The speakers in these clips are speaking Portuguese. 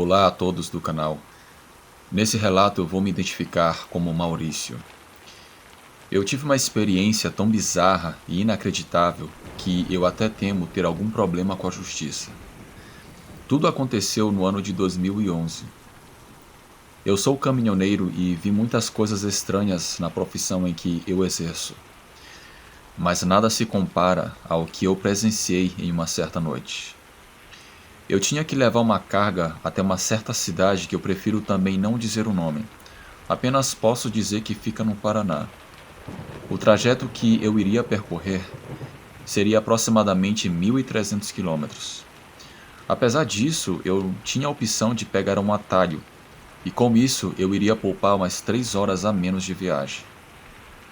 Olá a todos do canal. Nesse relato eu vou me identificar como Maurício. Eu tive uma experiência tão bizarra e inacreditável que eu até temo ter algum problema com a justiça. Tudo aconteceu no ano de 2011. Eu sou caminhoneiro e vi muitas coisas estranhas na profissão em que eu exerço. Mas nada se compara ao que eu presenciei em uma certa noite. Eu tinha que levar uma carga até uma certa cidade que eu prefiro também não dizer o nome. Apenas posso dizer que fica no Paraná. O trajeto que eu iria percorrer seria aproximadamente 1.300 quilômetros. Apesar disso, eu tinha a opção de pegar um atalho, e com isso eu iria poupar umas 3 horas a menos de viagem.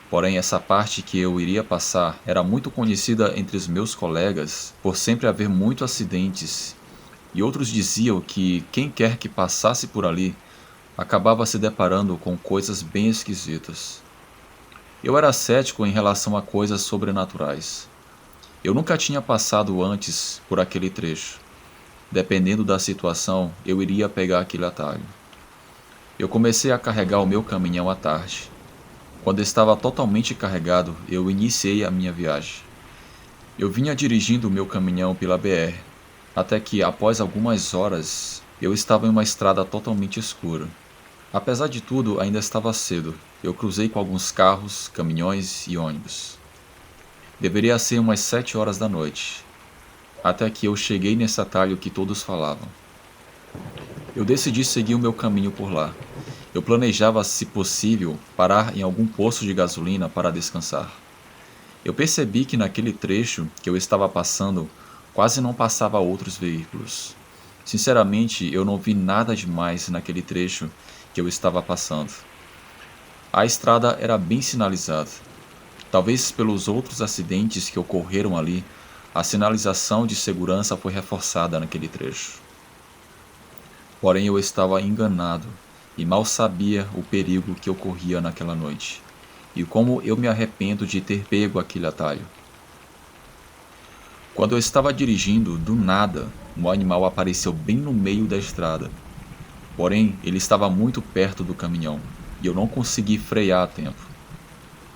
Porém, essa parte que eu iria passar era muito conhecida entre os meus colegas por sempre haver muitos acidentes, e outros diziam que quem quer que passasse por ali acabava se deparando com coisas bem esquisitas. Eu era cético em relação a coisas sobrenaturais. Eu nunca tinha passado antes por aquele trecho. Dependendo da situação, eu iria pegar aquele atalho. Eu comecei a carregar o meu caminhão à tarde. Quando estava totalmente carregado, eu iniciei a minha viagem. Eu vinha dirigindo o meu caminhão pela BR, até que, após algumas horas, eu estava em uma estrada totalmente escura. Apesar de tudo, ainda estava cedo. Eu cruzei com alguns carros, caminhões e ônibus. Deveria ser umas 7 horas da noite, até que eu cheguei nesse atalho que todos falavam. Eu decidi seguir o meu caminho por lá. Eu planejava, se possível, parar em algum posto de gasolina para descansar. Eu percebi que naquele trecho que eu estava passando, quase não passava outros veículos. Sinceramente, eu não vi nada demais naquele trecho que eu estava passando. A estrada era bem sinalizada. Talvez pelos outros acidentes que ocorreram ali, a sinalização de segurança foi reforçada naquele trecho. Porém, eu estava enganado e mal sabia o perigo que ocorria naquela noite, e como eu me arrependo de ter pego aquele atalho. Quando eu estava dirigindo, do nada, um animal apareceu bem no meio da estrada. Porém, ele estava muito perto do caminhão, e eu não consegui frear a tempo.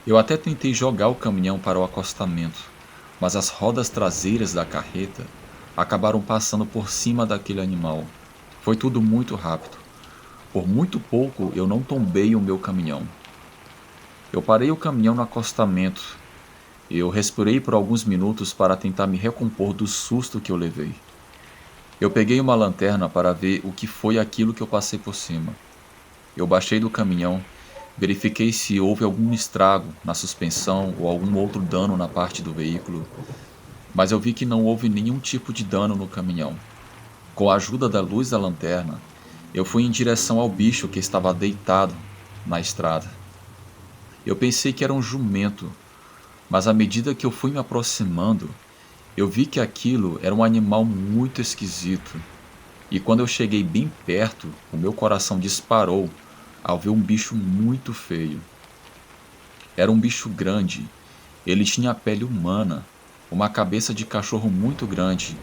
Eu até tentei jogar o caminhão para o acostamento, mas as rodas traseiras da carreta acabaram passando por cima daquele animal. Foi tudo muito rápido. Por muito pouco eu não tombei o meu caminhão. Eu parei o caminhão no acostamento. Eu respirei por alguns minutos para tentar me recompor do susto que eu levei. Eu peguei uma lanterna para ver o que foi aquilo que eu passei por cima. Eu baixei do caminhão, verifiquei se houve algum estrago na suspensão ou algum outro dano na parte do veículo, mas eu vi que não houve nenhum tipo de dano no caminhão. Com a ajuda da luz da lanterna, eu fui em direção ao bicho que estava deitado na estrada. Eu pensei que era um jumento, mas à medida que eu fui me aproximando, eu vi que aquilo era um animal muito esquisito. E quando eu cheguei bem perto, o meu coração disparou ao ver um bicho muito feio. Era um bicho grande. Ele tinha a pele humana, uma cabeça de cachorro muito grande.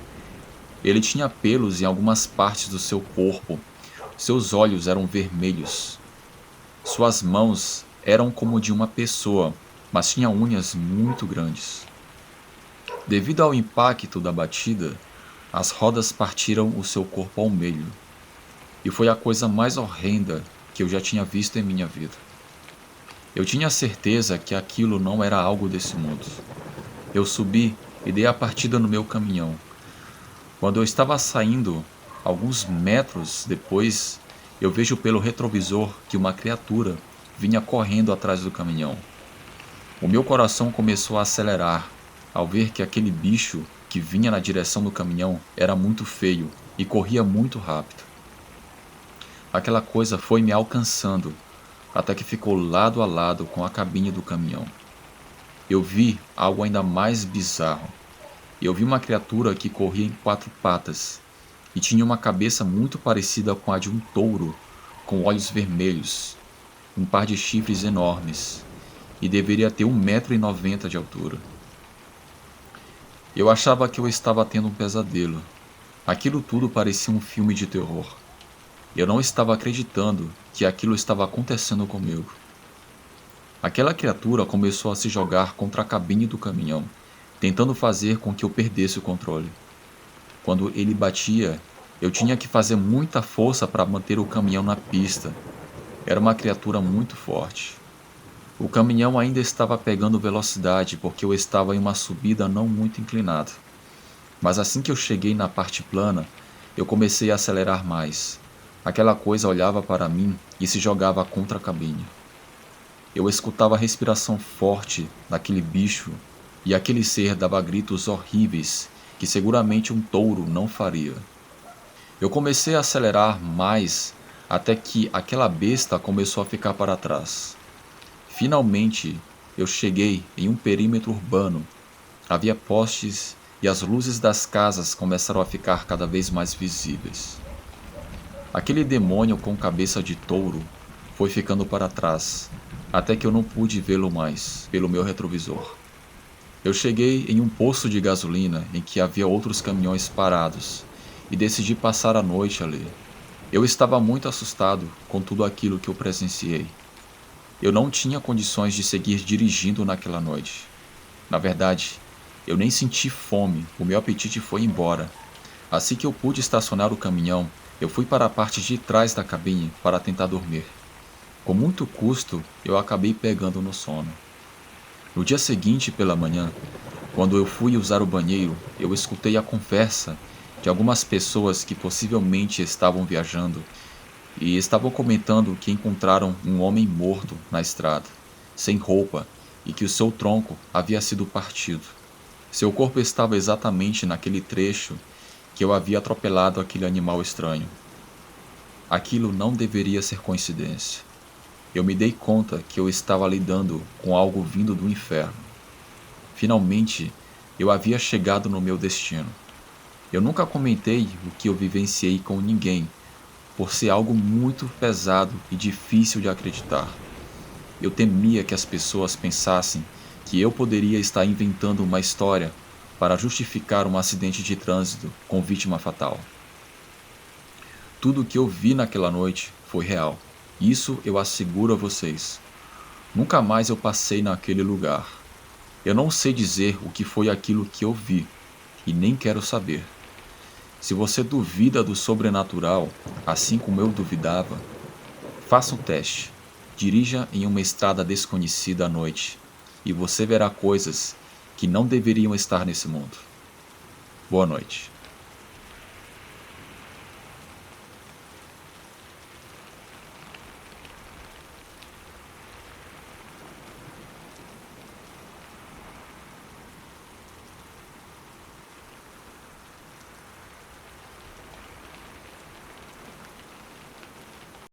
Ele tinha pelos em algumas partes do seu corpo. Seus olhos eram vermelhos. Suas mãos eram como de uma pessoa, mas tinha unhas muito grandes. Devido ao impacto da batida, as rodas partiram o seu corpo ao meio. E foi a coisa mais horrenda que eu já tinha visto em minha vida. Eu tinha certeza que aquilo não era algo desse mundo. Eu subi e dei a partida no meu caminhão. Quando eu estava saindo, alguns metros depois, eu vejo pelo retrovisor que uma criatura vinha correndo atrás do caminhão. O meu coração começou a acelerar ao ver que aquele bicho que vinha na direção do caminhão era muito feio e corria muito rápido. Aquela coisa foi me alcançando, até que ficou lado a lado com a cabine do caminhão. Eu vi algo ainda mais bizarro. Eu vi uma criatura que corria em 4 patas e tinha uma cabeça muito parecida com a de um touro, com olhos vermelhos, um par de chifres enormes, e deveria ter 1,90 m de altura. Eu achava que eu estava tendo um pesadelo. Aquilo tudo parecia um filme de terror. Eu não estava acreditando que aquilo estava acontecendo comigo. Aquela criatura começou a se jogar contra a cabine do caminhão, tentando fazer com que eu perdesse o controle. Quando ele batia, eu tinha que fazer muita força para manter o caminhão na pista. Era uma criatura muito forte. O caminhão ainda estava pegando velocidade porque eu estava em uma subida não muito inclinada. Mas assim que eu cheguei na parte plana, eu comecei a acelerar mais. Aquela coisa olhava para mim e se jogava contra a cabine. Eu escutava a respiração forte daquele bicho e aquele ser dava gritos horríveis que seguramente um touro não faria. Eu comecei a acelerar mais até que aquela besta começou a ficar para trás. Finalmente, eu cheguei em um perímetro urbano. Havia postes e as luzes das casas começaram a ficar cada vez mais visíveis. Aquele demônio com cabeça de touro foi ficando para trás, até que eu não pude vê-lo mais pelo meu retrovisor. Eu cheguei em um posto de gasolina em que havia outros caminhões parados e decidi passar a noite ali. Eu estava muito assustado com tudo aquilo que eu presenciei. Eu não tinha condições de seguir dirigindo naquela noite. Na verdade, eu nem senti fome, o meu apetite foi embora. Assim que eu pude estacionar o caminhão, eu fui para a parte de trás da cabine para tentar dormir. Com muito custo, eu acabei pegando no sono. No dia seguinte, pela manhã, quando eu fui usar o banheiro, eu escutei a conversa de algumas pessoas que possivelmente estavam viajando e estavam comentando que encontraram um homem morto na estrada, sem roupa, e que o seu tronco havia sido partido. Seu corpo estava exatamente naquele trecho que eu havia atropelado aquele animal estranho. Aquilo não deveria ser coincidência. Eu me dei conta que eu estava lidando com algo vindo do inferno. Finalmente, eu havia chegado no meu destino. Eu nunca comentei o que eu vivenciei com ninguém, por ser algo muito pesado e difícil de acreditar. Eu temia que as pessoas pensassem que eu poderia estar inventando uma história para justificar um acidente de trânsito com vítima fatal. Tudo o que eu vi naquela noite foi real. Isso eu asseguro a vocês. Nunca mais eu passei naquele lugar. Eu não sei dizer o que foi aquilo que eu vi, e nem quero saber. Se você duvida do sobrenatural, assim como eu duvidava, faça um teste. Dirija em uma estrada desconhecida à noite, e você verá coisas que não deveriam estar nesse mundo. Boa noite.